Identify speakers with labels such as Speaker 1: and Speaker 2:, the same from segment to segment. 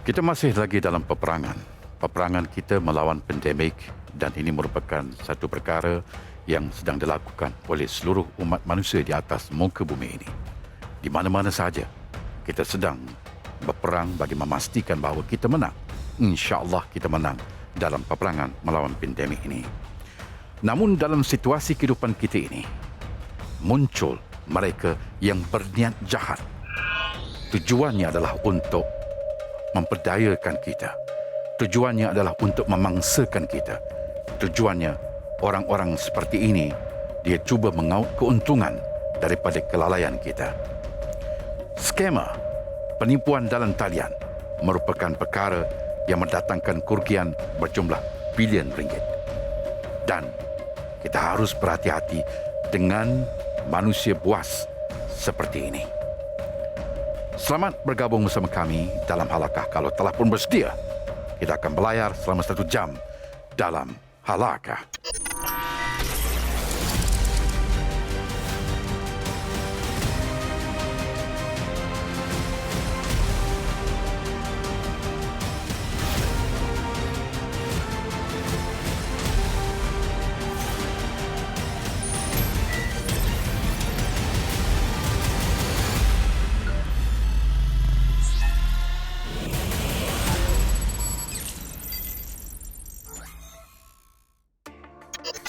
Speaker 1: Kita masih lagi dalam peperangan. Peperangan kita melawan pandemik dan ini merupakan satu perkara yang sedang dilakukan oleh seluruh umat manusia di atas muka bumi ini. Di mana-mana saja kita sedang berperang bagi memastikan bahawa kita menang. InsyaAllah kita menang dalam peperangan melawan pandemik ini. Namun dalam situasi kehidupan kita ini, muncul mereka yang berniat jahat. Tujuannya adalah untuk memperdayakan kita. Tujuannya adalah untuk memangsakan kita. Tujuannya, orang-orang seperti ini, dia cuba mengaut keuntungan daripada kelalaian kita. Skema, penipuan dalam talian merupakan perkara yang mendatangkan kerugian berjumlah bilion ringgit. Dan kita harus berhati-hati dengan manusia buas seperti ini. Selamat bergabung bersama kami dalam Halakah. Kalau telah pun bersedia, kita akan berlayar selama 1 jam dalam Halakah.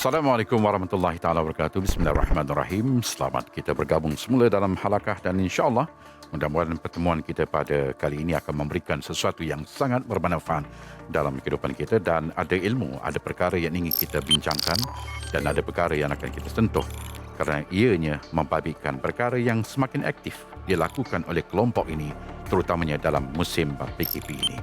Speaker 1: Assalamualaikum warahmatullahi taala wabarakatuh. Bismillahirrahmanirrahim. Selamat kita bergabung semula dalam Halakah dan insya-Allah mudah-mudahan pertemuan kita pada kali ini akan memberikan sesuatu yang sangat bermanfaat dalam kehidupan kita dan ada ilmu, ada perkara yang ingin kita bincangkan dan ada perkara yang akan kita sentuh kerana ianya membabitkan perkara yang semakin aktif dilakukan oleh kelompok ini terutamanya dalam musim PKP ini.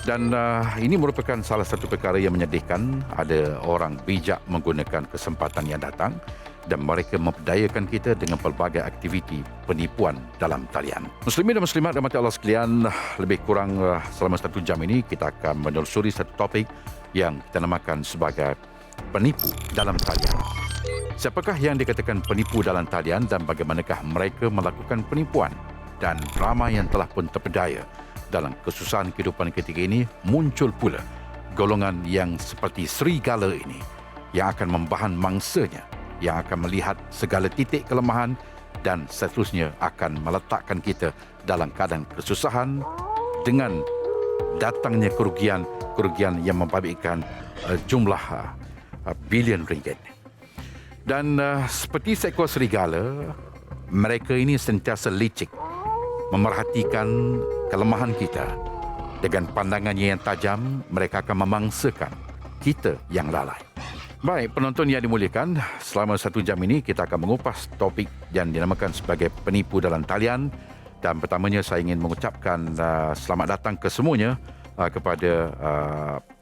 Speaker 1: Dan ini merupakan salah satu perkara yang menyedihkan. Ada orang bijak menggunakan kesempatan yang datang dan mereka memperdayakan kita dengan pelbagai aktiviti penipuan dalam talian. Muslimin dan muslimat rahmati Allah sekalian, lebih kurang selama 1 jam ini kita akan menelusuri satu topik yang kita namakan sebagai penipu dalam talian. Siapakah yang dikatakan penipu dalam talian dan bagaimanakah mereka melakukan penipuan? Dan ramai yang telah pun terpedaya dalam kesusahan kehidupan ketika ini, muncul pula golongan yang seperti serigala ini yang akan membahan mangsanya, yang akan melihat segala titik kelemahan dan seterusnya akan meletakkan kita dalam keadaan kesusahan dengan datangnya kerugian yang membabitkan jumlah bilion ringgit. Dan seperti seekor serigala, mereka ini sentiasa licik memerhatikan kelemahan kita. Dengan pandangannya yang tajam, mereka akan memangsakan kita yang lalai. Baik, penonton yang dimuliakan, selama 1 jam ini kita akan mengupas topik yang dinamakan sebagai penipu dalam talian. Dan pertamanya saya ingin mengucapkan selamat datang ke semuanya kepada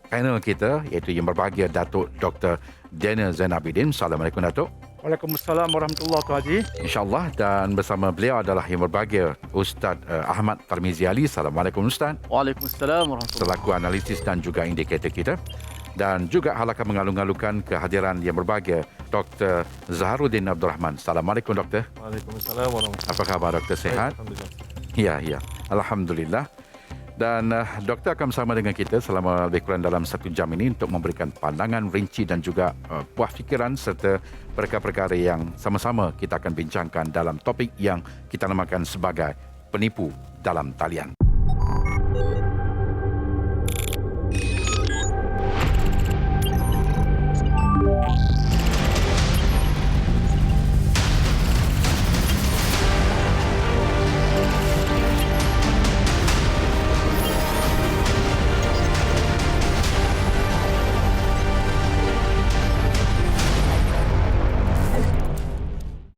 Speaker 1: panel kita, iaitu yang berbahagia Datuk Dr. Daniel Zainabidin. Assalamualaikum Datuk.
Speaker 2: Waalaikumsalam warahmatullahi wabarakatuh, Haji.
Speaker 1: InsyaAllah, dan bersama beliau adalah yang berbahagia Ustaz Ahmad Tarmizi Ali. Assalamualaikum Ustaz.
Speaker 2: Waalaikumsalam warahmatullahi
Speaker 1: Selaku analisis dan juga indikator kita. Dan juga Halakah mengalung-alungkan kehadiran yang berbahagia Dr. Zaharuddin Abdul Rahman. Assalamualaikum Doktor.
Speaker 2: Waalaikumsalam warahmatullahi
Speaker 1: Apa khabar Doktor, sehat?
Speaker 2: Alhamdulillah.
Speaker 1: Ya. Alhamdulillah. Dan doktor akan bersama dengan kita selama lebih kurang dalam 1 jam ini untuk memberikan pandangan rinci dan juga buah fikiran serta perkara-perkara yang sama-sama kita akan bincangkan dalam topik yang kita namakan sebagai penipu dalam talian.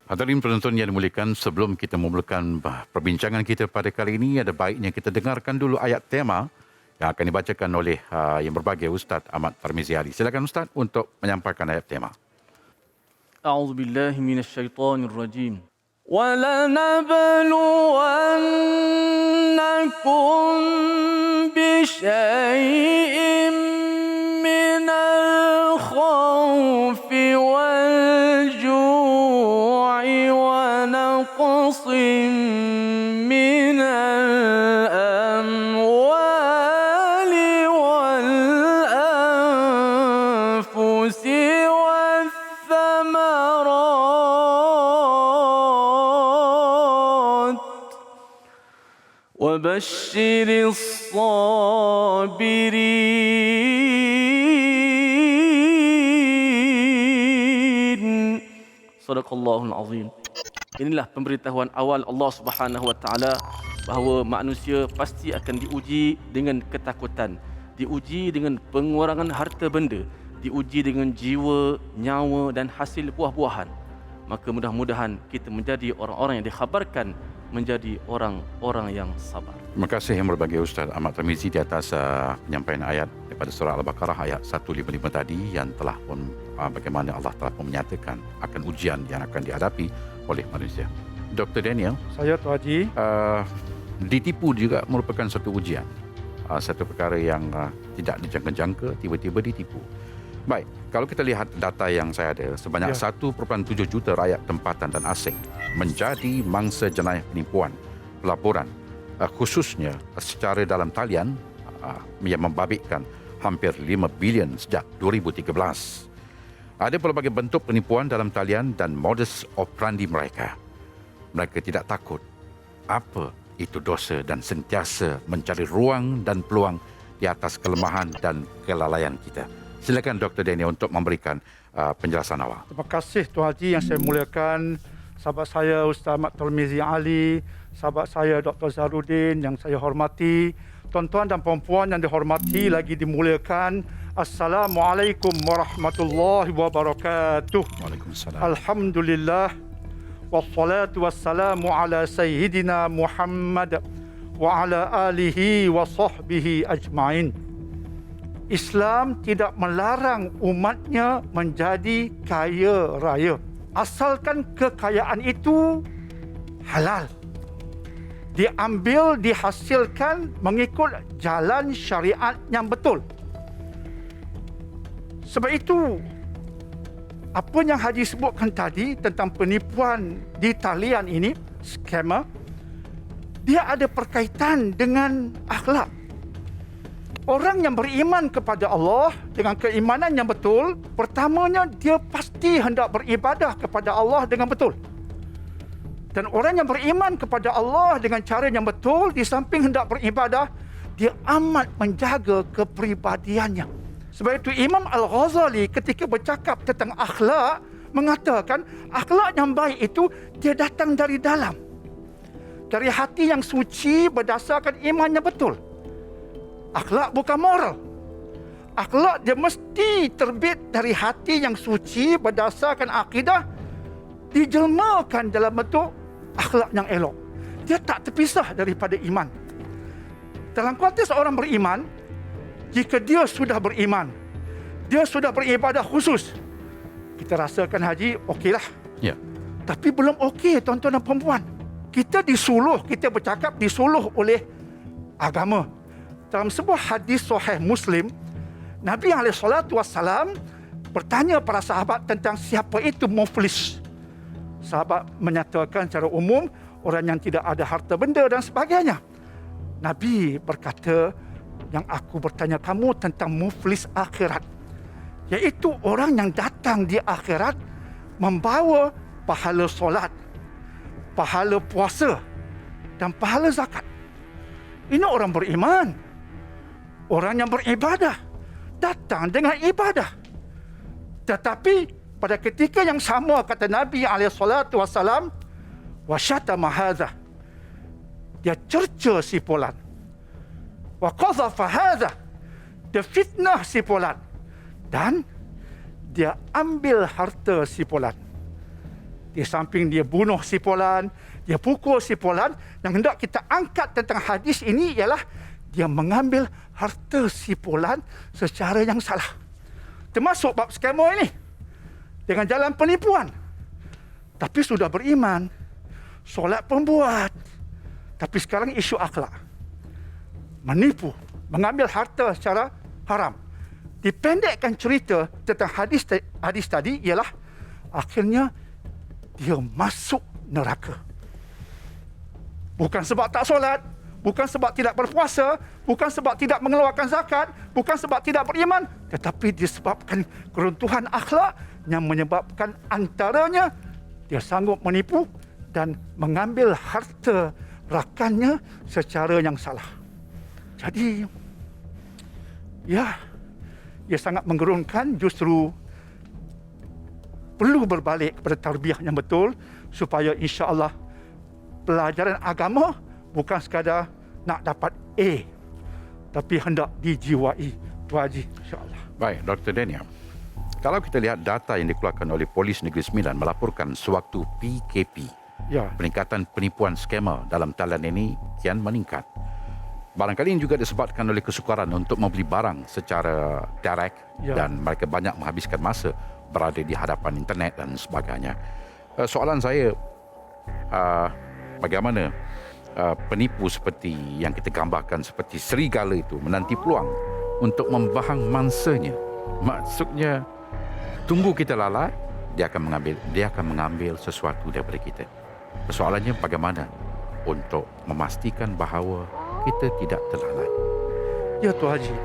Speaker 1: Hadirin penonton yang dimuliakan, sebelum kita memulakan perbincangan kita pada kali ini, ada baiknya kita dengarkan dulu ayat tema yang akan dibacakan oleh yang berbahagia Ustaz Ahmad Tarmizi Ali. Silakan Ustaz untuk menyampaikan ayat tema.
Speaker 2: A'udzubillahi minasyaitonirrajim. وَلَنَبْلُوَنَّكُمْ بِشَيْءٍ مِّنَ الْخَوْفِ وَالْجُوعِ ونقص من الأموال وبشر الصابرين. Sadaqallahul azim. Inilah pemberitahuan awal Allah Subhanahu wa taala bahawa manusia pasti akan diuji dengan ketakutan, diuji dengan pengurangan harta benda, diuji dengan jiwa, nyawa dan hasil buah-buahan. Maka mudah-mudahan kita menjadi orang-orang yang dikhabarkan menjadi orang-orang yang sabar.
Speaker 1: Terima kasih yang berbahagia Ustaz Ahmad Tarmizi di atas penyampaian ayat daripada surah Al-Baqarah ayat 155 tadi yang telah pun bagaimana Allah telah pun menyatakan akan ujian yang akan dihadapi oleh manusia. Dr. Daniel,
Speaker 3: Saya Tu Haji.
Speaker 1: ditipu juga merupakan satu ujian. Satu perkara yang tidak dijangka-jangka, tiba-tiba ditipu. Baik, kalau kita lihat data yang saya ada, sebanyak 1.7 juta rakyat tempatan dan asing menjadi mangsa jenayah penipuan, pelaporan, khususnya secara dalam talian yang membabitkan hampir 5 bilion sejak 2013. Ada pelbagai bentuk penipuan dalam talian dan modus operandi mereka. Mereka tidak takut apa itu dosa dan sentiasa mencari ruang dan peluang di atas kelemahan dan kelalaian kita. Silakan Dr. Daniel untuk memberikan penjelasan awal.
Speaker 3: Terima kasih Tu Haji yang saya muliakan. Sahabat saya Ustaz Ahmad Tarmizi Ali, sahabat saya Dr. Zahrudin yang saya hormati, tuan-tuan dan puan-puan yang dihormati lagi dimuliakan. Assalamualaikum warahmatullahi wabarakatuh.
Speaker 1: Waalaikumsalam.
Speaker 3: Alhamdulillah wassalatu wassalamu ala sayyidina Muhammad wa ala alihi wa sahbihi ajma'in. Islam tidak melarang umatnya menjadi kaya raya, asalkan kekayaan itu halal, diambil, dihasilkan mengikut jalan syariat yang betul. Sebab itu, apa yang Haji sebutkan tadi tentang penipuan di talian ini, skema, dia ada berkaitan dengan akhlak. Orang yang beriman kepada Allah dengan keimanan yang betul, pertamanya dia pasti hendak beribadah kepada Allah dengan betul. Dan orang yang beriman kepada Allah dengan cara yang betul, di samping hendak beribadah, dia amat menjaga kepribadiannya. Sebab itu Imam Al-Ghazali ketika bercakap tentang akhlak, mengatakan akhlak yang baik itu dia datang dari dalam, dari hati yang suci berdasarkan iman yang betul. Akhlak bukan moral. Akhlak dia mesti terbit dari hati yang suci berdasarkan akidah, dijelmakan dalam bentuk akhlak yang elok. Dia tak terpisah daripada iman. Dalam konteks orang beriman, jika dia sudah beriman, dia sudah beribadah khusus, kita rasakan Haji, okeylah.
Speaker 1: Ya.
Speaker 3: Tapi belum okey tuan-tuan dan perempuan. Kita disuluh, kita bercakap disuluh oleh agama. Dalam sebuah hadis sahih Muslim, Nabi SAW bertanya para sahabat tentang siapa itu muflis. Sahabat menyatakan secara umum orang yang tidak ada harta benda dan sebagainya. Nabi berkata, yang aku bertanya kamu tentang muflis akhirat, iaitu orang yang datang di akhirat membawa pahala solat, pahala puasa dan pahala zakat. Ini orang beriman. Orang yang beribadah datang dengan ibadah. Tetapi pada ketika yang sama kata Nabi SAW, wasyatama hadza, dia cerca si fulan, wa qadhafa hadza, dia fitnah si fulan, dan dia ambil harta si fulan. Di samping dia bunuh si fulan, dia pukul si fulan, yang hendak kita angkat tentang hadis ini ialah dia mengambil harta si fulan secara yang salah. Termasuk bab skema ini dengan jalan penipuan. Tapi sudah beriman, solat pun buat. Tapi sekarang isu akhlak, menipu, mengambil harta secara haram. Dipendekkan cerita tentang hadis tadi ialah akhirnya dia masuk neraka. Bukan sebab tak solat, bukan sebab tidak berpuasa, bukan sebab tidak mengeluarkan zakat, bukan sebab tidak beriman, tetapi disebabkan keruntuhan akhlak yang menyebabkan antaranya dia sanggup menipu dan mengambil harta rakannya secara yang salah. Jadi, ya, ia sangat menggerunkan. Justru perlu berbalik kepada tarbiyah yang betul supaya insya-Allah pelajaran agama bukan sekadar nak dapat A, tapi hendak dijiwai. Tu Haji, insya-Allah.
Speaker 1: Baik, Dr. Daniel. Kalau kita lihat data yang dikeluarkan oleh Polis Negeri Sembilan melaporkan sewaktu PKP,
Speaker 3: Ya,
Speaker 1: peningkatan penipuan skamer dalam talian ini kian meningkat. Barangkali ini juga disebabkan oleh kesukaran untuk membeli barang secara direct dan mereka banyak menghabiskan masa berada di hadapan internet dan sebagainya. Soalan saya, bagaimana penipu seperti yang kita gambarkan seperti serigala itu menanti peluang untuk membahang mangsanya? Maksudnya, tunggu kita lalai, dia akan mengambil sesuatu daripada kita. Persoalannya bagaimana untuk memastikan bahawa kita tidak terlalai?
Speaker 3: ya Tu Haji.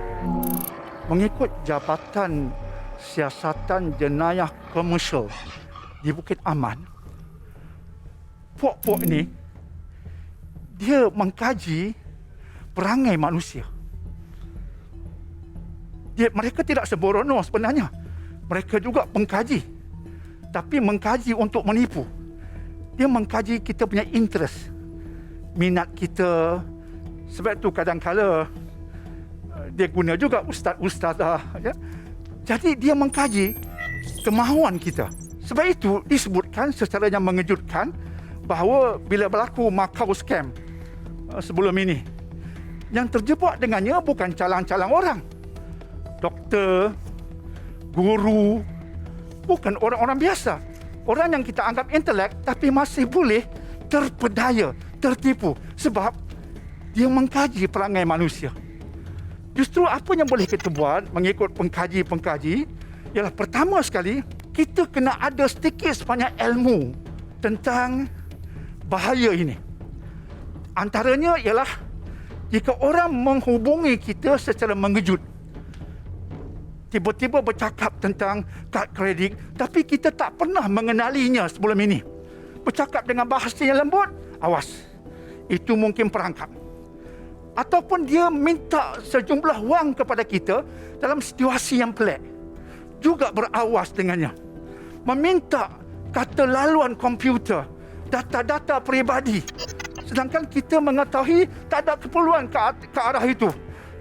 Speaker 3: Mengikut Jabatan Siasatan Jenayah Komersial di Bukit Aman, puak-puak ini dia mengkaji perangai manusia. Mereka tidak sembrono sebenarnya. Mereka juga mengkaji. Tapi mengkaji untuk menipu. Dia mengkaji kita punya interest, minat kita. Sebab itu kadang-kala dia guna juga ustaz-ustazah. Ya. Jadi dia mengkaji kemahuan kita. Sebab itu disebutkan secara yang mengejutkan bahawa bila berlaku Macau scam sebelum ini, yang terjebak dengannya bukan calang-calang orang. Doktor, guru, bukan orang-orang biasa. Orang yang kita anggap intelek tapi masih boleh terpedaya, tertipu sebab dia mengkaji perangai manusia. Justru apa yang boleh kita buat mengikut pengkaji-pengkaji ialah pertama sekali kita kena ada sedikit sebanyak ilmu tentang bahaya ini. Antaranya ialah jika orang menghubungi kita secara mengejut, tiba-tiba bercakap tentang kad kredit tapi kita tak pernah mengenalinya sebelum ini, bercakap dengan bahasa yang lembut, awas, itu mungkin perangkap. Ataupun dia minta sejumlah wang kepada kita dalam situasi yang pelik, juga berawas dengannya. Meminta kata laluan komputer, data-data peribadi, sedangkan kita mengetahui tak ada keperluan ke arah itu.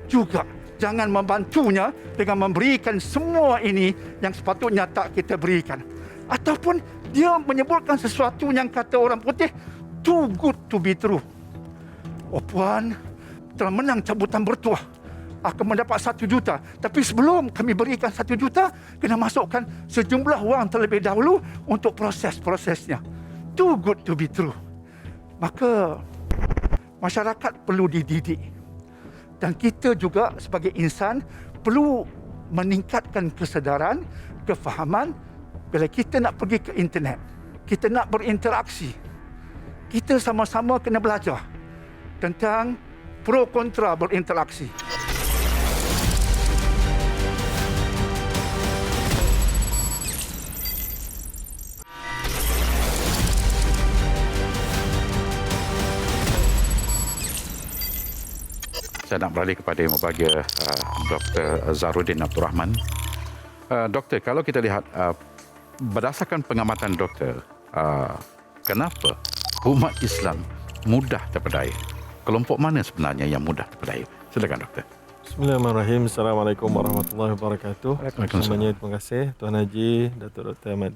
Speaker 3: Juga jangan membantunya dengan memberikan semua ini yang sepatutnya tak kita berikan. Ataupun dia menyebutkan sesuatu yang kata orang putih too good to be true. Oh puan telah menang cabutan bertuah, akan mendapat 1 juta. Tapi sebelum kami berikan 1 juta, kena masukkan sejumlah wang terlebih dahulu untuk proses-prosesnya. Too good to be true. Maka masyarakat perlu dididik. Dan kita juga sebagai insan perlu meningkatkan kesedaran, kefahaman bila kita nak pergi ke internet, kita nak berinteraksi. Kita sama-sama kena belajar tentang pro kontra berinteraksi.
Speaker 1: Saya nak beralih kepada Mubagia Dr. Zahrudin Abdul Rahman. Doktor, kalau kita lihat berdasarkan pengamatan doktor, kenapa umat Islam mudah terpedaya? Kelompok mana sebenarnya yang mudah terpedaya? Silakan doktor.
Speaker 4: Bismillahirrahmanirrahim. Assalamualaikum warahmatullahi wabarakatuh.
Speaker 1: Waalaikumsalam.
Speaker 4: Terima kasih Tuan Haji, Datuk Dr. Ahmad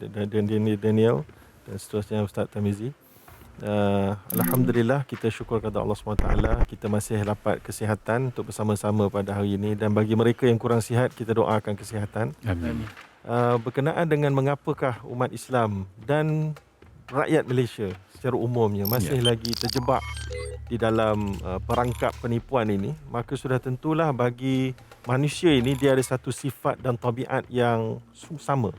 Speaker 4: Daniel dan seterusnya Ustaz Tamizi. Alhamdulillah, kita syukur kepada Allah SWT, kita masih dapat kesihatan untuk bersama-sama pada hari ini, dan bagi mereka yang kurang sihat, kita doakan kesihatan.
Speaker 1: Amin.
Speaker 4: Berkenaan dengan mengapakah umat Islam dan rakyat Malaysia secara umumnya masih lagi terjebak di dalam perangkap penipuan ini, maka sudah tentulah bagi manusia ini dia ada satu sifat dan tabiat yang sama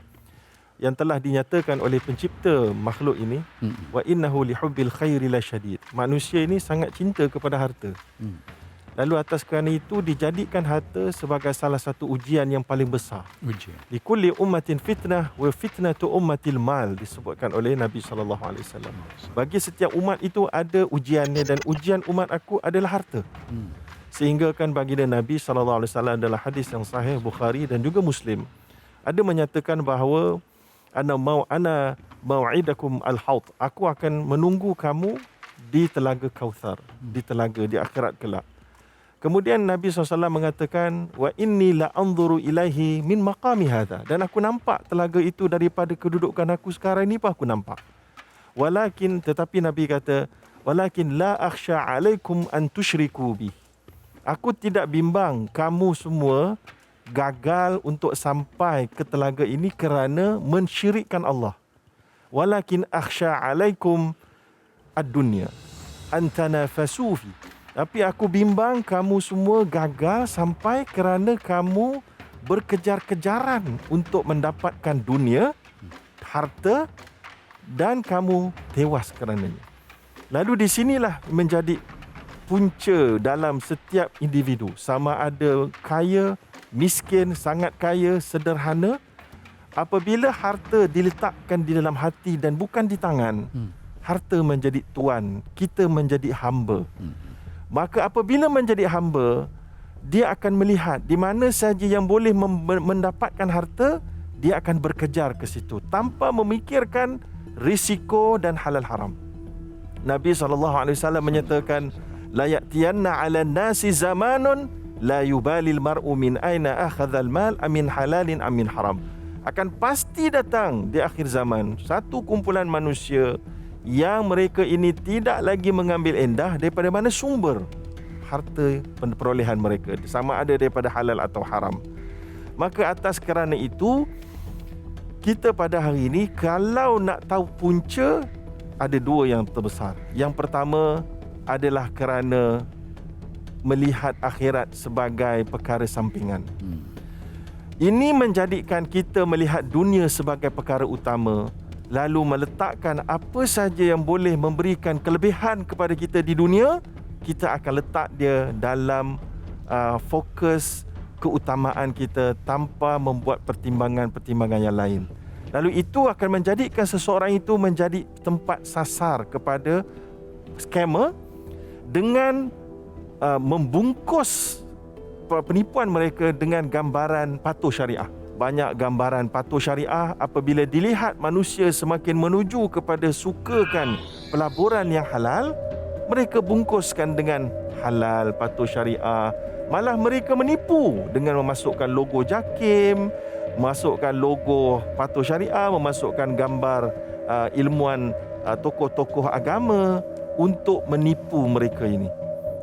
Speaker 4: yang telah dinyatakan oleh pencipta makhluk ini. Wa innahu lihubbil khairi lasyadid. Manusia ini sangat cinta kepada harta. Lalu atas kerana itu dijadikan harta sebagai salah satu ujian yang paling besar.
Speaker 1: Ujian.
Speaker 4: Likulli ummatin fitnah wa fitnatu ummatil mal, disebutkan oleh Nabi SAW. Bagi setiap umat itu ada ujiannya, dan ujian umat aku adalah harta. Sehingga kan baginda Nabi SAW dalam hadis yang sahih Bukhari dan juga Muslim ada menyatakan bahawa ana mau'idakum al-haud, aku akan menunggu kamu di telaga Kautsar, di telaga di akhirat kelak. Kemudian Nabi SAW mengatakan, wa inni la anzuru ilaihi min maqami hadha, dan aku nampak telaga itu daripada kedudukan aku sekarang ni pun aku nampak. Tetapi Nabi kata, walakin la akhsha alaikum an tusyriku bi. Aku tidak bimbang kamu semua gagal untuk sampai ke telaga ini kerana mensyirikkan Allah. Walakin akhsha alaikum ad-dunya an tanafasu fi. Tapi aku bimbang kamu semua gagal sampai kerana kamu berkejar-kejaran untuk mendapatkan dunia, harta, dan kamu tewas kerananya. Lalu di sinilah menjadi punca dalam setiap individu. Sama ada kaya, miskin, sangat kaya, sederhana. Apabila harta diletakkan di dalam hati dan bukan di tangan, harta menjadi tuan, kita menjadi hamba. Maka apabila menjadi hamba, dia akan melihat di mana saja yang boleh mendapatkan harta, dia akan berkejar ke situ tanpa memikirkan risiko dan halal haram. Nabi SAW menyatakan, la ya'tiyanna 'alan nasi zamanun la yubalil mar'u min aina akhadhal mal amin halalin amin haram. Akan pasti datang di akhir zaman satu kumpulan manusia yang mereka ini tidak lagi mengambil endah daripada mana sumber harta perolehan mereka, sama ada daripada halal atau haram. Maka atas kerana itu, kita pada hari ini kalau nak tahu punca, ada dua yang terbesar. Yang pertama adalah kerana melihat akhirat sebagai perkara sampingan. Ini menjadikan kita melihat dunia sebagai perkara utama, lalu meletakkan apa saja yang boleh memberikan kelebihan kepada kita di dunia, kita akan letak dia dalam fokus keutamaan kita tanpa membuat pertimbangan-pertimbangan yang lain. Lalu itu akan menjadikan seseorang itu menjadi tempat sasar kepada scammer dengan membungkus penipuan mereka dengan gambaran patuh syariah. Banyak gambaran patuh syariah. Apabila dilihat manusia semakin menuju kepada sukakan pelaburan yang halal, mereka bungkuskan dengan halal, patuh syariah. Malah mereka menipu dengan memasukkan logo JAKIM, memasukkan logo patuh syariah, memasukkan gambar ilmuwan tokoh-tokoh agama untuk menipu mereka ini.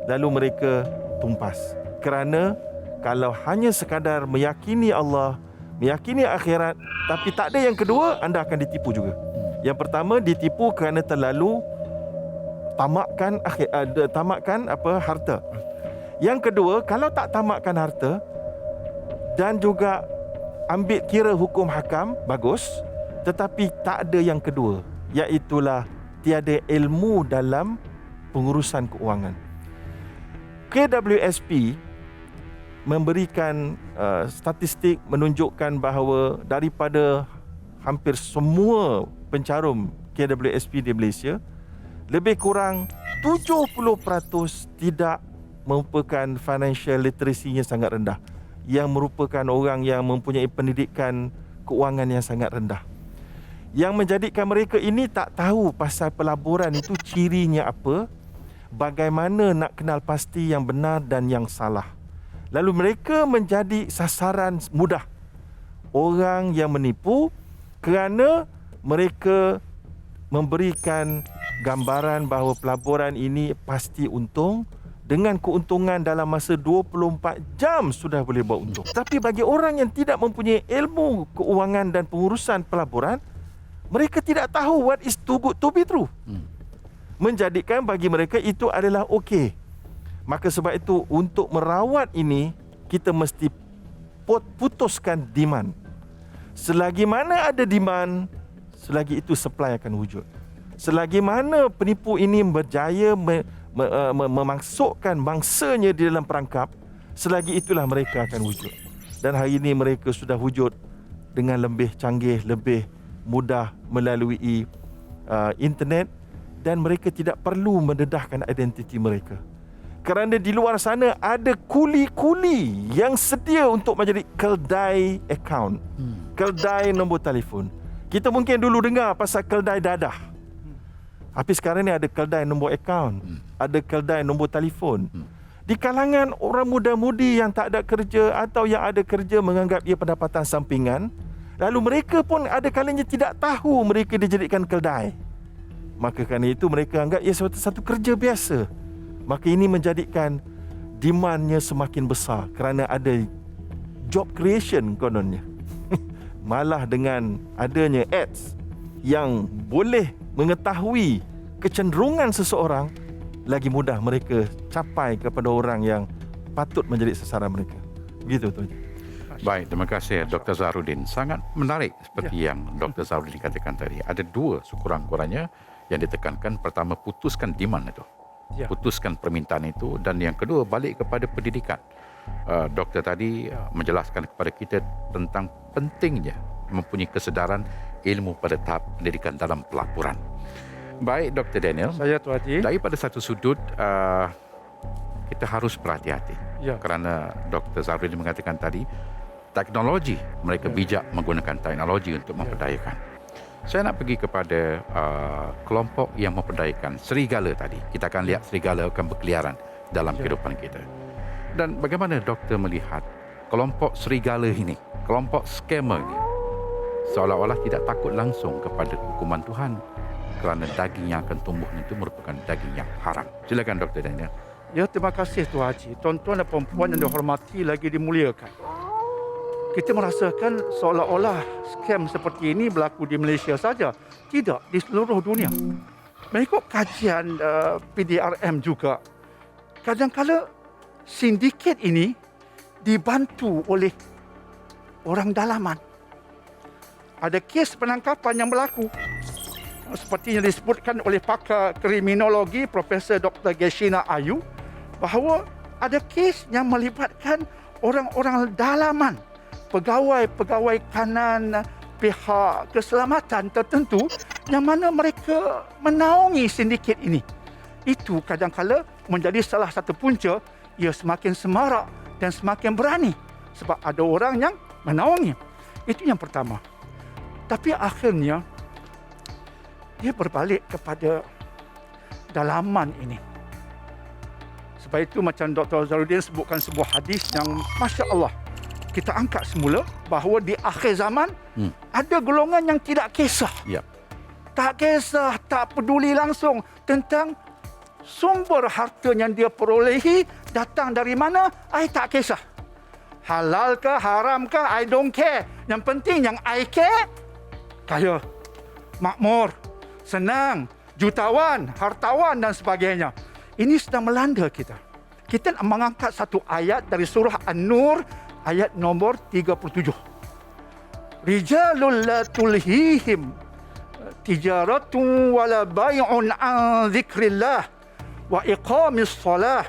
Speaker 4: Lalu mereka tumpas. Kerana kalau hanya sekadar meyakini Allah, meyakini akhirat, tapi tak ada yang kedua, anda akan ditipu juga. Yang pertama, ditipu kerana terlalu tamakkan harta. Yang kedua, kalau tak tamakkan harta dan juga ambil kira hukum hakam, bagus, tetapi tak ada yang kedua, iaitulah tiada ilmu dalam pengurusan keuangan. KWSP memberikan statistik menunjukkan bahawa daripada hampir semua pencarum KWSP di Malaysia, lebih kurang 70% tidak merupakan financial literacy-nya sangat rendah, yang merupakan orang yang mempunyai pendidikan keuangan yang sangat rendah, yang menjadikan mereka ini tak tahu pasal pelaburan itu cirinya apa, bagaimana nak kenal pasti yang benar dan yang salah. Lalu mereka menjadi sasaran mudah orang yang menipu kerana mereka memberikan gambaran bahawa pelaburan ini pasti untung, dengan keuntungan dalam masa 24 jam sudah boleh buat untung. Tapi bagi orang yang tidak mempunyai ilmu keuangan dan pengurusan pelaburan, mereka tidak tahu what is too good to be true. Menjadikan bagi mereka itu adalah okey. Maka sebab itu untuk merawat ini, kita mesti putuskan demand. Selagi mana ada demand, selagi itu supply akan wujud. Selagi mana penipu ini berjaya memasukkan bangsanya di dalam perangkap, selagi itulah mereka akan wujud. Dan hari ini mereka sudah wujud dengan lebih canggih, lebih mudah melalui internet, dan mereka tidak perlu mendedahkan identiti mereka. Kerana di luar sana ada kuli-kuli yang sedia untuk menjadi keldai akaun, keldai nombor telefon. Kita mungkin dulu dengar pasal keldai dadah. Tapi sekarang ni ada keldai nombor akaun, ada keldai nombor telefon. Di kalangan orang muda-mudi yang tak ada kerja atau yang ada kerja menganggap ia pendapatan sampingan, lalu mereka pun ada kalanya tidak tahu mereka dijadikan keldai. Maka kerana itu mereka anggap ia satu kerja biasa. Maka ini menjadikan demandnya semakin besar kerana ada job creation kononnya. Malah dengan adanya ads yang boleh mengetahui kecenderungan seseorang, lagi mudah mereka capai kepada orang yang patut menjadi sasaran mereka. Begitu Tuan.
Speaker 1: Baik, terima kasih Dr. Zahrudin. Sangat menarik seperti yang Dr. Zahrudin katakan tadi. Ada dua sekurang-kurangnya yang ditekankan. Pertama, putuskan demand itu. Putuskan permintaan itu. Dan yang kedua, balik kepada pendidikan. Doktor tadi menjelaskan kepada kita tentang pentingnya mempunyai kesedaran ilmu pada tahap pendidikan dalam pelaburan. Baik, Dr. Daniel.
Speaker 3: Saya Tuan Haji.
Speaker 1: Daripada satu sudut, kita harus berhati-hati. Kerana Dr. Zahrudin mengatakan tadi, teknologi, mereka bijak menggunakan teknologi untuk memperdayakan. Saya nak pergi kepada kelompok yang memperdayakan serigala tadi. Kita akan lihat serigala akan berkeliaran dalam kehidupan kita. Dan bagaimana doktor melihat kelompok serigala ini, kelompok scammer ini, seolah-olah tidak takut langsung kepada hukuman Tuhan kerana daging yang akan tumbuh itu merupakan daging yang haram. Silakan Dr. Daniel.
Speaker 3: Ya, terima kasih Tuan Haji. Tuan-tuan dan puan yang dihormati lagi dimuliakan. Kita merasakan seolah-olah skam seperti ini berlaku di Malaysia saja. Tidak, di seluruh dunia. Mengikut kajian PDRM juga, kadang-kadang sindiket ini dibantu oleh orang dalaman. Ada kes penangkapan yang berlaku. Seperti yang disebutkan oleh pakar kriminologi Profesor Dr. Geshina Ayu, bahawa ada kes yang melibatkan orang-orang dalaman, pegawai-pegawai kanan pihak keselamatan tertentu yang mana mereka menaungi sindiket ini. Itu kadang-kala menjadi salah satu punca ia semakin semarak dan semakin berani sebab ada orang yang menaungi. Itu yang pertama. Tapi akhirnya dia berbalik kepada dalaman ini. Sebab itu macam Dr. Zahrudin sebutkan sebuah hadis yang Masya Allah kita angkat semula, bahawa di akhir zaman ada golongan yang tidak kisah. Tak kisah, tak peduli langsung tentang sumber harta yang dia perolehi datang dari mana, I tak kisah. Halal ke haram ke, I don't care. Yang penting yang I care, kaya, makmur, senang, jutawan, hartawan dan sebagainya. Ini sedang melanda kita. Kita mengangkat satu ayat dari surah An-Nur ayat nombor 37. Rijalul la tulhihim tijaratun wala bai'un an dzikrillah wa iqamis shalah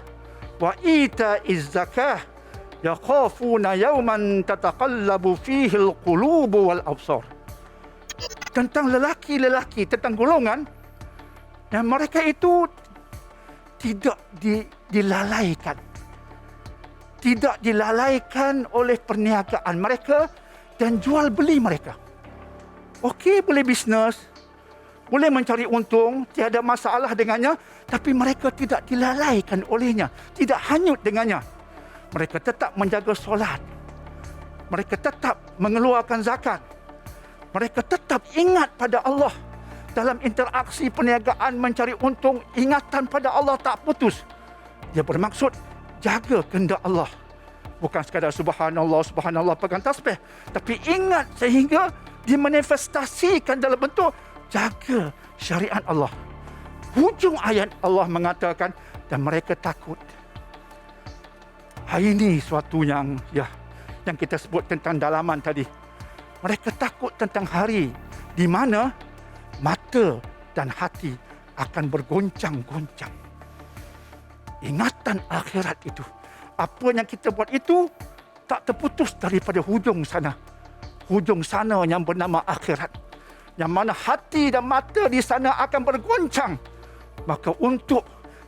Speaker 3: wa ita'iz zakah yakhafuna yawman tataqallabu fihi alqulub wal absar. Tentang lelaki-lelaki, tentang golongan yang mereka itu tidak dilalaikan. Tidak dilalaikan oleh perniagaan mereka dan jual beli mereka. Okey, boleh bisnes, boleh mencari untung, tiada masalah dengannya, tapi mereka tidak dilalaikan olehnya, tidak hanyut dengannya. Mereka tetap menjaga solat. Mereka tetap mengeluarkan zakat. Mereka tetap ingat pada Allah. Dalam interaksi perniagaan mencari untung, ingatan pada Allah tak putus. Dia bermaksud jaga kehendak Allah. Bukan sekadar subhanallah, subhanallah pegang tasbih, tapi ingat sehingga dimanifestasikan dalam bentuk jaga syariat Allah. Hujung ayat Allah mengatakan dan mereka takut. Hari ini suatu yang kita sebut tentang dalaman tadi. Mereka takut tentang hari di mana mata dan hati akan bergoncang-goncang. ingatan akhirat itu. Apa yang kita buat itu tak terputus daripada hujung sana. Hujung sana yang bernama akhirat. Yang mana hati dan mata di sana akan bergoncang. Maka untuk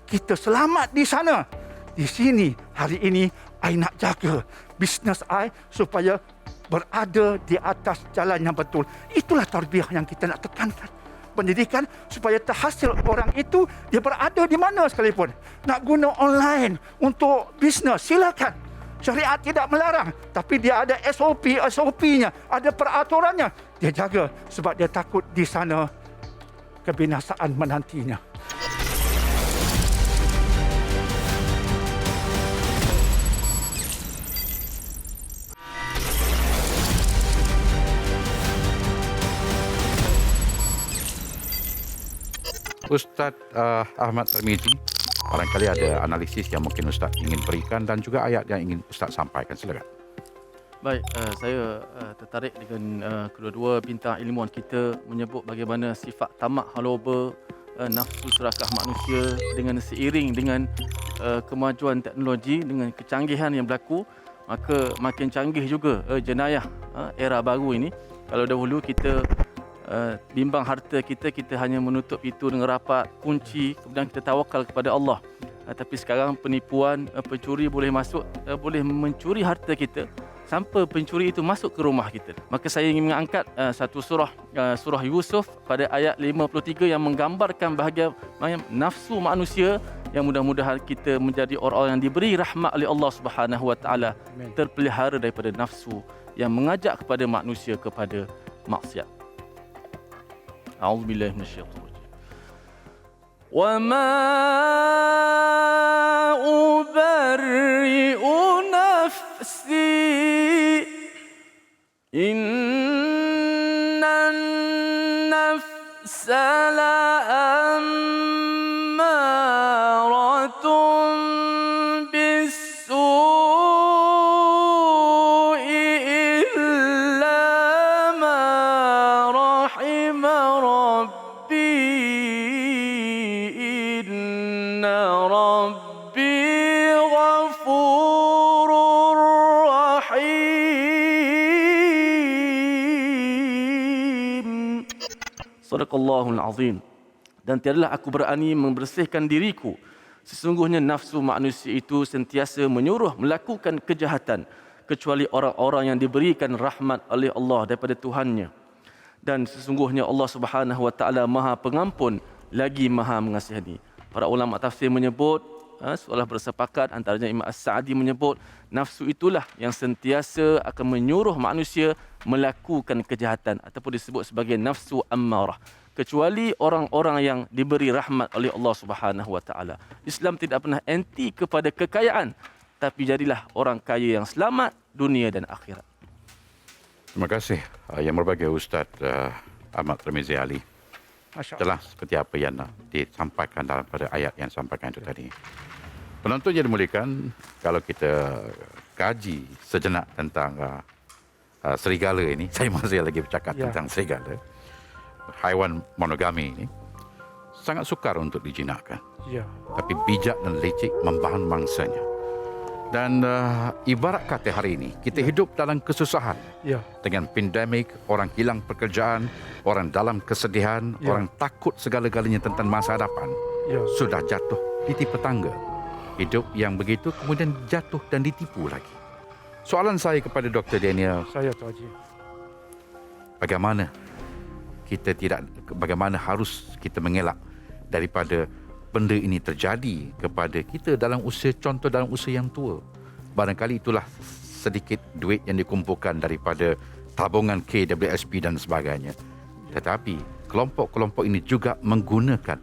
Speaker 3: kita selamat di sana, di sini hari ini, I nak jaga bisnes I supaya berada di atas jalan yang betul. Itulah tarbiyah yang kita nak tekankan. Pendidikan supaya terhasil orang itu dia berada di mana sekalipun. Nak guna online untuk bisnes, silakan. Syariat tidak melarang, tapi dia ada SOP-nya, ada peraturannya. Dia jaga sebab dia takut di sana kebinasaan menantinya.
Speaker 1: Ustaz Ahmad Tarmizi, barangkali ada analisis yang mungkin Ustaz ingin berikan dan juga ayat yang ingin Ustaz sampaikan. Silakan.
Speaker 2: Baik, saya tertarik dengan kedua-dua bintang ilmuwan kita menyebut bagaimana sifat tamak haloba, nafsu serakah manusia dengan seiring dengan kemajuan teknologi, dengan kecanggihan yang berlaku, maka makin canggih juga jenayah era baru ini. Kalau dahulu kita bimbang harta kita, kita hanya menutup itu dengan rapat, kunci, kemudian kita tawakal kepada Allah. Tapi sekarang penipuan, pencuri boleh masuk, boleh mencuri harta kita sampai pencuri itu masuk ke rumah kita. Maka saya ingin mengangkat satu surah Yusuf pada ayat 53 yang menggambarkan bahagian nafsu manusia yang mudah-mudahan kita menjadi orang-orang yang diberi rahmat oleh Allah Subhanahu Wa Taala, terpelihara daripada nafsu yang mengajak kepada manusia kepada maksiat. A'udzubillahi minasyaitonir rajim. Wa ma ubarri'u nafsi innan nafsa la'ammaratun bis-su'i illa ma rahima rabbi inna rabbi ghafurur rahim. Sadaqallahul azim. Dan tiadalah aku berani membersihkan diriku. Sesungguhnya nafsu manusia itu sentiasa menyuruh melakukan kejahatan kecuali orang-orang yang diberikan rahmat oleh Allah daripada Tuhannya. Dan sesungguhnya Allah Subhanahu Wa Taala Maha Pengampun lagi Maha Mengasihani. Para ulama tafsir menyebut, seolah bersepakat, antaranya Imam As-Sa'di menyebut, nafsu itulah yang sentiasa akan menyuruh manusia melakukan kejahatan ataupun disebut sebagai nafsu ammarah. Kecuali orang-orang yang diberi rahmat oleh Allah Subhanahu Wa Taala. Islam tidak pernah anti kepada kekayaan, tapi jadilah orang kaya yang selamat dunia dan akhirat.
Speaker 1: Terima kasih yang berbahagia Ustaz Ahmad Tarmizi Ali.
Speaker 3: Masya Allah.
Speaker 1: Jelas seperti apa yang disampaikan dalam pada ayat yang disampaikan itu tadi. Penonton yang dimuliakan, kalau kita kaji sejenak tentang serigala ini, saya masih lagi bercakap tentang serigala. Haiwan monogami ini sangat sukar untuk dijinakkan.
Speaker 3: Ya.
Speaker 1: Tapi bijak dan licik membahan mangsanya. Dan ibarat kata hari ini, kita hidup dalam kesusahan.
Speaker 3: Ya.
Speaker 1: Dengan pandemik, orang hilang pekerjaan, orang dalam kesedihan, orang takut segala-galanya tentang masa hadapan.
Speaker 3: Ya.
Speaker 1: Sudah jatuh ditipu tangga. Hidup yang begitu kemudian jatuh dan ditipu lagi. Soalan saya kepada Dr. Daniel,
Speaker 3: Saya tu Haji.
Speaker 1: bagaimana harus kita mengelak daripada benda ini terjadi kepada kita dalam usia, contoh dalam usia yang tua. Barangkali itulah sedikit duit yang dikumpulkan daripada tabungan KWSP dan sebagainya. Tetapi kelompok-kelompok ini juga menggunakan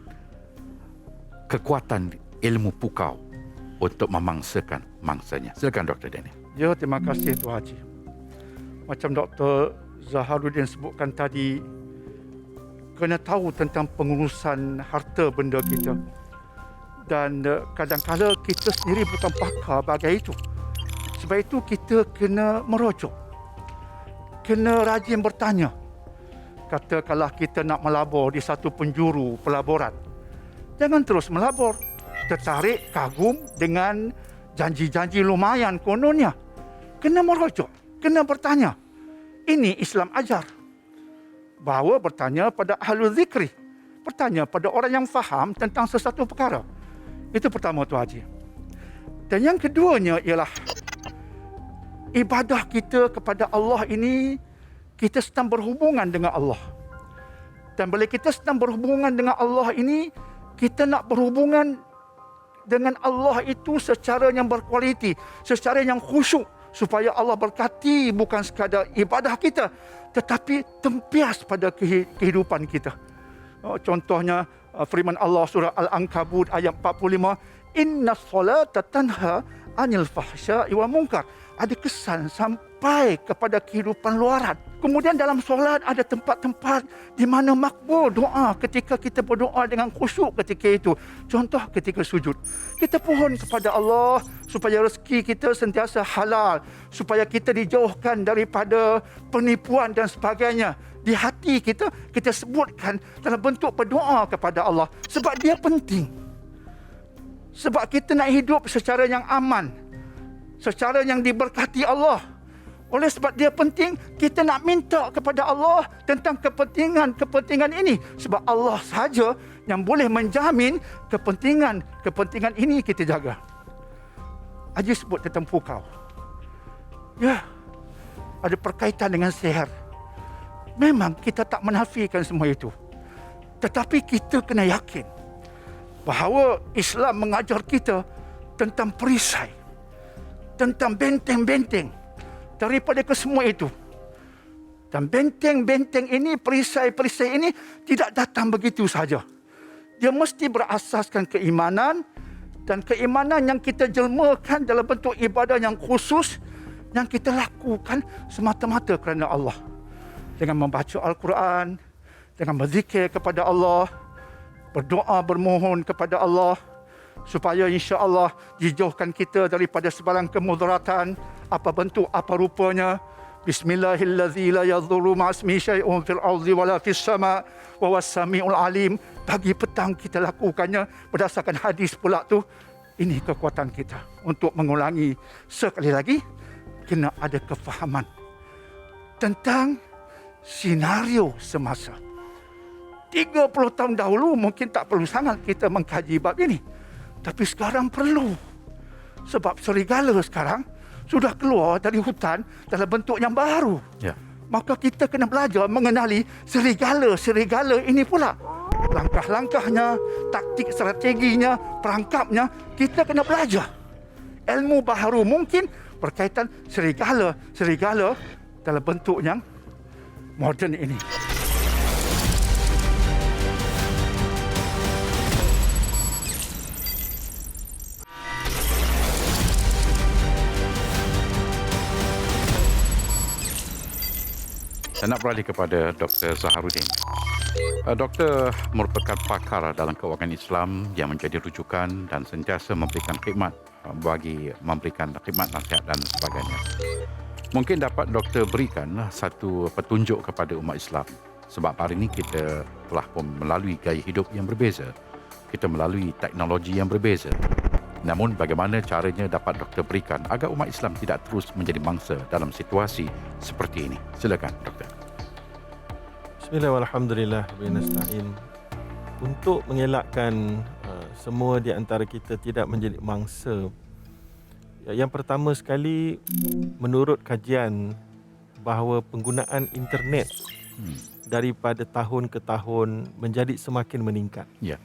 Speaker 1: kekuatan ilmu pukau untuk memangsakan mangsanya. Silakan Dr. Daniel.
Speaker 3: Ya, terima kasih Tuan Haji. Macam Dr. Zaharuddin sebutkan tadi, kena tahu tentang pengurusan harta benda kita. Dan kadang-kadang kita sendiri bukan pakar bagai itu. Sebab itu kita kena merujuk. Kena rajin bertanya. Katakanlah kita nak melabur di satu penjuru pelaburan. Jangan terus melabur. tertarik, kagum dengan janji-janji lumayan kononnya. Kena merujuk, kena bertanya. Ini Islam ajar. Bahawa bertanya pada ahlul zikri. Bertanya pada orang yang faham tentang sesuatu perkara. Itu pertama, Tuan Haji. Dan yang keduanya ialah ibadah kita kepada Allah ini, kita sedang berhubungan dengan Allah. Dan bila kita sedang berhubungan dengan Allah ini, kita nak berhubungan dengan Allah itu secara yang berkualiti, secara yang khusyuk, supaya Allah berkati bukan sekadar ibadah kita, tetapi tempias pada kehidupan kita. Contohnya firman Allah surah Al-Ankabut ayat 45, "Inna salata tanha anil fahsya'i wal munkar." Ada kesan sampai kepada kehidupan luaran. Kemudian dalam solat ada tempat-tempat di mana makbul doa ketika kita berdoa dengan khusyuk ketika itu. Contoh ketika sujud. Kita pohon kepada Allah supaya rezeki kita sentiasa halal, supaya kita dijauhkan daripada penipuan dan sebagainya. Di hati kita, kita sebutkan dalam bentuk berdoa kepada Allah. Sebab dia penting. Sebab kita nak hidup secara yang aman, secara yang diberkati Allah. Oleh sebab dia penting, kita nak minta kepada Allah tentang kepentingan ini. Sebab Allah sahaja yang boleh menjamin kepentingan ini kita jaga. Haji sebut tentang pukau. Ya, ada berkaitan dengan sihir. Memang kita tak menafikan semua itu. Tetapi kita kena yakin bahawa Islam mengajar kita tentang perisai, tentang benteng-benteng daripada kesemua itu. Dan benteng-benteng ini, perisai-perisai ini tidak datang begitu saja. Dia mesti berasaskan keimanan, dan keimanan yang kita jelmakan dalam bentuk ibadah yang khusus yang kita lakukan semata-mata kerana Allah. Dengan membaca Al-Quran, dengan berzikir kepada Allah, berdoa bermohon kepada Allah, supaya insya-Allah dijauhkan kita daripada sebarang kemudaratan, apa bentuk apa rupanya. Bismillahirrahmanirrahim. La yadhurru ma'asmi syai'un fil ardi wala fis sama' wa huwas samiul alim. Pagi petang kita lakukannya berdasarkan hadis pula tu. Ini kekuatan kita untuk mengulangi. Sekali lagi, kena ada kefahaman tentang senario semasa. 30 tahun dahulu mungkin tak perlu sangat kita mengkaji bab ini. Tapi sekarang perlu. Sebab serigala sekarang sudah keluar dari hutan dalam bentuk yang baru.
Speaker 1: Ya.
Speaker 3: Maka kita kena belajar mengenali serigala ini pula. Langkah-langkahnya, taktik strateginya, perangkapnya, kita kena belajar. Ilmu baharu mungkin berkaitan serigala dalam bentuk yang moden ini.
Speaker 1: Saya nak beralih kepada Dr. Zaharuddin. Doktor merupakan pakar dalam kewangan Islam yang menjadi rujukan dan sentiasa memberikan khidmat bagi memberikan khidmat nasihat dan sebagainya. Mungkin dapat doktor berikan satu petunjuk kepada umat Islam, sebab hari ini kita telah pun melalui gaya hidup yang berbeza. Kita melalui teknologi yang berbeza. Namun bagaimana caranya dapat doktor berikan agar umat Islam tidak terus menjadi mangsa dalam situasi seperti ini? Silakan doktor.
Speaker 4: Bismillahirrahmanirrahim. Untuk mengelakkan semua di antara kita tidak menjadi mangsa, yang pertama sekali, menurut kajian bahawa penggunaan internet daripada tahun ke tahun menjadi semakin meningkat.
Speaker 1: Ya.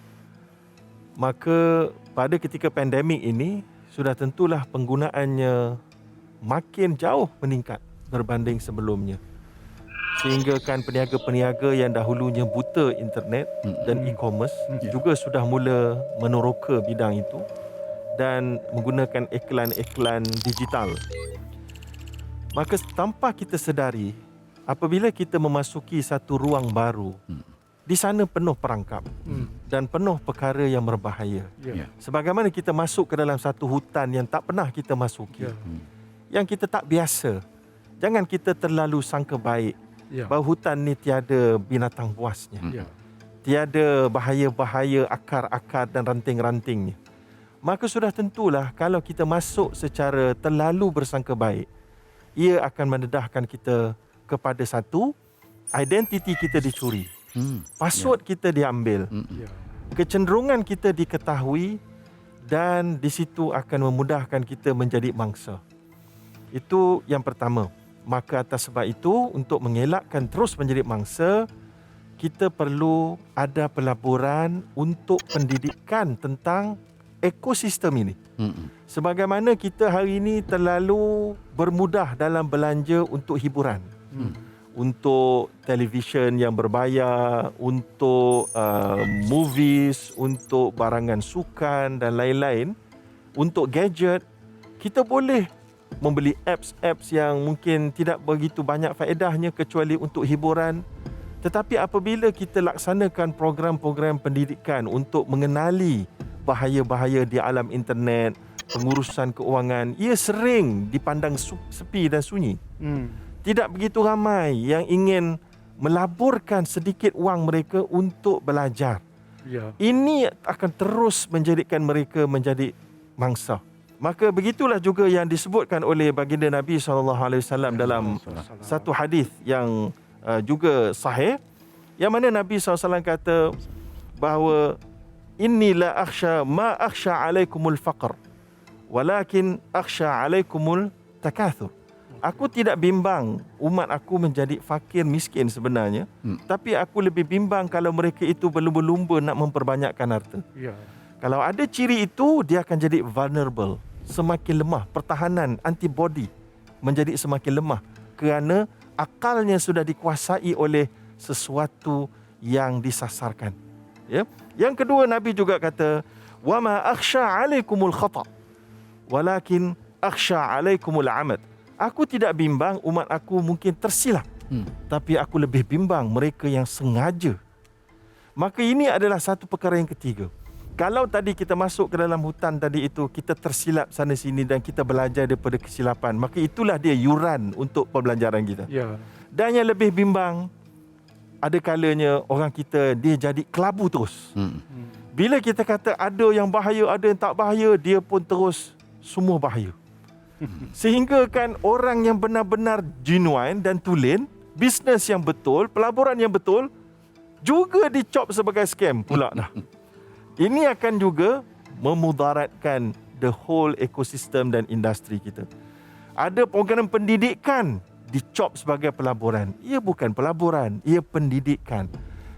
Speaker 4: Maka pada ketika pandemik ini, sudah tentulah penggunaannya makin jauh meningkat berbanding sebelumnya. Sehingga kan peniaga-peniaga yang dahulunya buta internet dan e-commerce juga sudah mula meneroka bidang itu dan menggunakan iklan-iklan digital. Maka tanpa kita sedari, apabila kita memasuki satu ruang baru, di sana penuh perangkap dan penuh perkara yang berbahaya.
Speaker 1: Ya.
Speaker 4: Sebagaimana kita masuk ke dalam satu hutan yang tak pernah kita masuki, yang kita tak biasa. Jangan kita terlalu sangka baik bahawa hutan ni tiada binatang buasnya, tiada bahaya-bahaya akar-akar dan ranting-rantingnya. maka sudah tentulah kalau kita masuk secara terlalu bersangka baik, ia akan mendedahkan kita kepada satu, identiti kita dicuri, password kita diambil,
Speaker 3: Ya.
Speaker 4: kecenderungan kita diketahui, dan di situ akan memudahkan kita menjadi mangsa. Itu yang pertama. Maka atas sebab itu, untuk mengelakkan terus menjadi mangsa, kita perlu ada pelaburan untuk pendidikan tentang ekosistem ini. Sebagaimana kita hari ini terlalu bermudah dalam belanja untuk hiburan, untuk televisyen yang berbayar, untuk movies, untuk barangan sukan dan lain-lain, untuk gadget, kita boleh membeli apps-apps yang mungkin tidak begitu banyak faedahnya kecuali untuk hiburan. Tetapi apabila kita laksanakan program-program pendidikan untuk mengenali bahaya-bahaya di alam internet, pengurusan keuangan, ia sering dipandang sepi dan sunyi. Tidak begitu ramai yang ingin melaburkan sedikit wang mereka untuk belajar.
Speaker 3: Ya.
Speaker 4: Ini akan terus menjadikan mereka menjadi mangsa. Maka begitulah juga yang disebutkan oleh baginda Nabi SAW dalam satu hadis yang juga sahih, yang mana Nabi SAW kata bahawa Inni la akhsha ma akhsha alaikumul faqr walakin akhsha alaikumul takathur. Aku tidak bimbang umat aku menjadi fakir miskin sebenarnya, tapi aku lebih bimbang kalau mereka itu berlumba-lumba nak memperbanyakkan harta.
Speaker 3: Ya.
Speaker 4: Kalau ada ciri itu, dia akan jadi vulnerable, semakin lemah, pertahanan antibody menjadi semakin lemah kerana akalnya sudah dikuasai oleh sesuatu yang disasarkan. Ya. Yang kedua, Nabi juga kata, "Wa ma akhsha 'alaikumul khata' walakin akhsha 'alaikumul 'amad." Aku tidak bimbang umat aku mungkin tersilap, tapi aku lebih bimbang mereka yang sengaja. Maka ini adalah satu perkara yang ketiga. Kalau tadi kita masuk ke dalam hutan tadi itu, kita tersilap sana sini dan kita belajar daripada kesilapan, maka itulah dia yuran untuk pembelajaran kita.
Speaker 3: Ya.
Speaker 4: Dan yang lebih bimbang, ada kalanya orang kita dia jadi kelabu terus. Bila kita kata ada yang bahaya, ada yang tak bahaya, dia pun terus semua bahaya. Sehingga kan orang yang benar-benar genuine dan tulen, bisnes yang betul, pelaburan yang betul, juga dicop sebagai scam pula dah. Ini akan juga memudaratkan the whole ekosistem dan industri kita. Ada program pendidikan dicop sebagai pelaburan. Ia bukan pelaburan, ia pendidikan.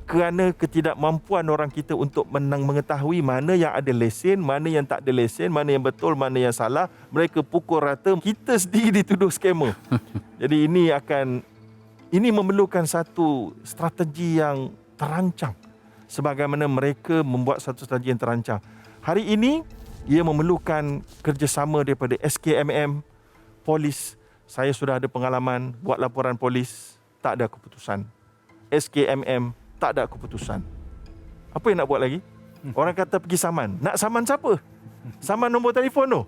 Speaker 4: Kerana ketidakmampuan orang kita untuk mengetahui mana yang ada lesen, mana yang tak ada lesen, mana yang betul, mana yang salah, mereka pukul rata, kita sendiri dituduh scammer. Jadi ini memerlukan satu strategi yang terancang. Sebagaimana mereka membuat satu strategi yang terancang. Hari ini, ia memerlukan kerjasama daripada SKMM, polis. Saya sudah ada pengalaman buat laporan polis, tak ada keputusan. SKMM, tak ada keputusan. Apa yang nak buat lagi? Orang kata pergi saman. Nak saman siapa? Saman nombor telefon tu?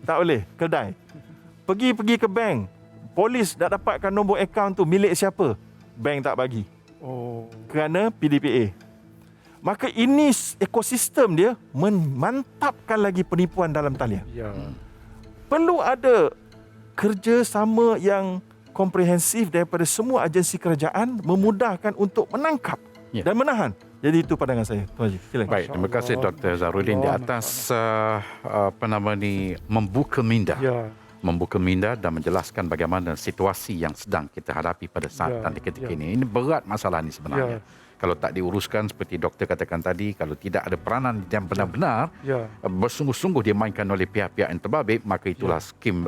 Speaker 4: Tak boleh, kedai. Pergi ke bank. Polis dah dapatkan nombor akaun tu milik siapa? Bank tak bagi. Kerana PDPA. Maka ini ekosistem dia memantapkan lagi penipuan dalam talian.
Speaker 3: Ya.
Speaker 4: Perlu ada kerjasama yang komprehensif daripada semua agensi kerajaan memudahkan untuk menangkap dan menahan. Jadi itu pandangan saya. Tuan Haji, silakan.
Speaker 1: Baik, terima kasih Dr. Zarudin di atas membuka minda.
Speaker 3: Ya.
Speaker 1: Membuka minda dan menjelaskan bagaimana situasi yang sedang kita hadapi pada saat dan ketika ini. Ini berat masalah ini sebenarnya. Kalau tak diuruskan seperti doktor katakan tadi, kalau tidak ada peranan yang benar-benar bersungguh-sungguh dimainkan oleh pihak-pihak yang terbabit, maka itulah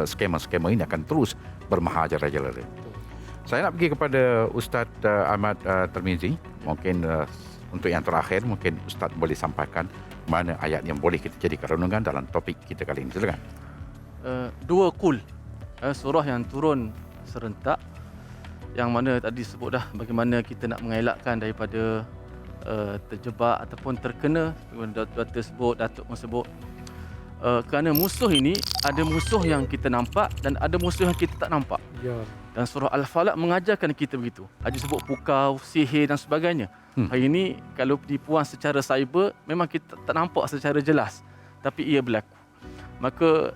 Speaker 1: skema-skema ini akan terus bermaharajalela. Saya nak pergi kepada Ustaz Ahmad Tirmizi. Mungkin untuk yang terakhir, mungkin Ustaz boleh sampaikan mana ayat yang boleh kita jadikan renungan dalam topik kita kali ini. Silakan.
Speaker 2: Dua kul, surah yang turun serentak, yang mana tadi sebut dah bagaimana kita nak mengelakkan daripada terjebak ataupun terkena, Datuk sebut kerana musuh ini ada musuh yang kita nampak dan ada musuh yang kita tak nampak. Dan surah Al-Falaq mengajarkan kita begitu. Ada sebut pukau, sihir dan sebagainya. Hari ini kalau penipuan secara cyber memang kita tak nampak secara jelas. tapi ia berlaku. Maka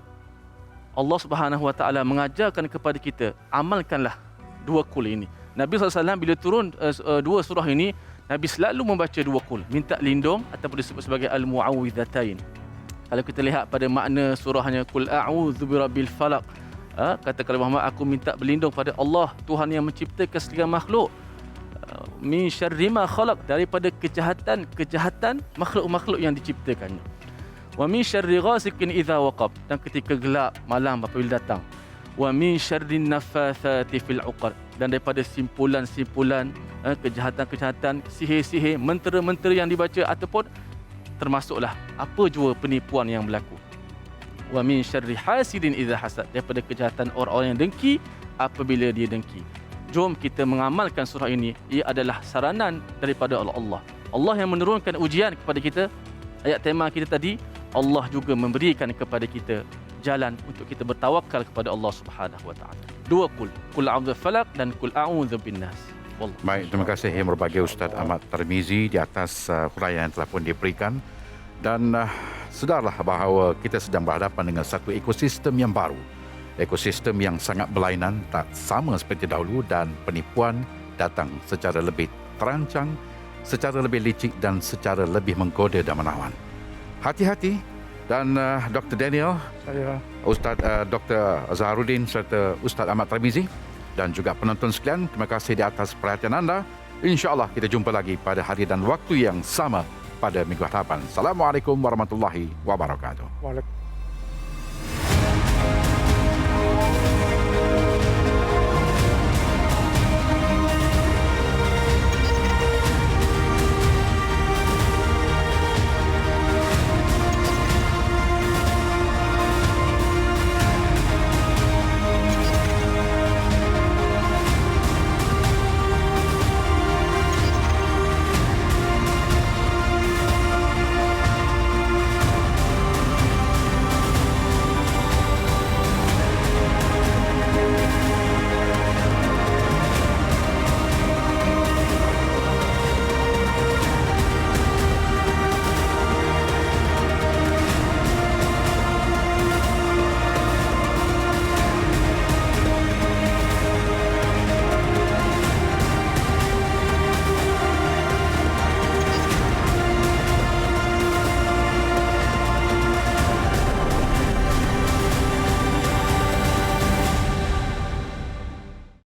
Speaker 2: Allah Subhanahu Wa Taala mengajarkan kepada kita, amalkanlah dua kul ini. Nabi SAW bila turun dua surah ini, Nabi selalu membaca dua kul, minta lindung ataupun disebut sebagai al-mu'awwidhatain. Kalau kita lihat pada makna surahnya, kul a'udzu birabbil falaq, kata kalau Muhammad, aku minta berlindung pada Allah, Tuhan yang menciptakan segala makhluk, min syarri ma khalaq, daripada kejahatan makhluk-makhluk yang diciptakannya, wa min syarri ghasiqin idza waqab, dan ketika gelap malam apabila datang, wa min syarri naffatsati fil 'uqad, dan daripada simpulan-simpulan kejahatan-kejahatan, sihir-sihir, mentera-mentera yang dibaca, ataupun termasuklah apa jua penipuan yang berlaku. Wa min syarri hasidin idza hasad, daripada kejahatan orang-orang yang dengki apabila dia dengki. Jom kita mengamalkan surah ini. Ia adalah saranan daripada Allah. Allah yang menurunkan ujian kepada kita. Ayat tema kita tadi, Allah juga memberikan kepada kita jalan untuk kita bertawakal kepada Allah Subhanahu Wa Taala. Dua kul, kul a'udzu falaq dan kul a'udzu binnas.
Speaker 1: Baik, terima kasih yang berbahagia Ustaz Ahmad Tarmizi di atas huraian yang telah pun diberikan. Dan sedarlah bahawa kita sedang berhadapan dengan satu ekosistem yang baru. Ekosistem yang sangat berlainan, tak sama seperti dahulu, dan penipuan datang secara lebih terancang, secara lebih licik dan secara lebih menggoda dan menawan. Hati-hati. Dan Dr. Daniel,
Speaker 3: Saya
Speaker 1: Ustaz Dr. Zaharuddin serta Ustaz Ahmad Tarmizi dan juga penonton sekalian, terima kasih di atas perhatian anda. InsyaAllah kita jumpa lagi pada hari dan waktu yang sama pada minggu hadapan. Assalamualaikum warahmatullahi wabarakatuh.
Speaker 3: Waalaikumsalam.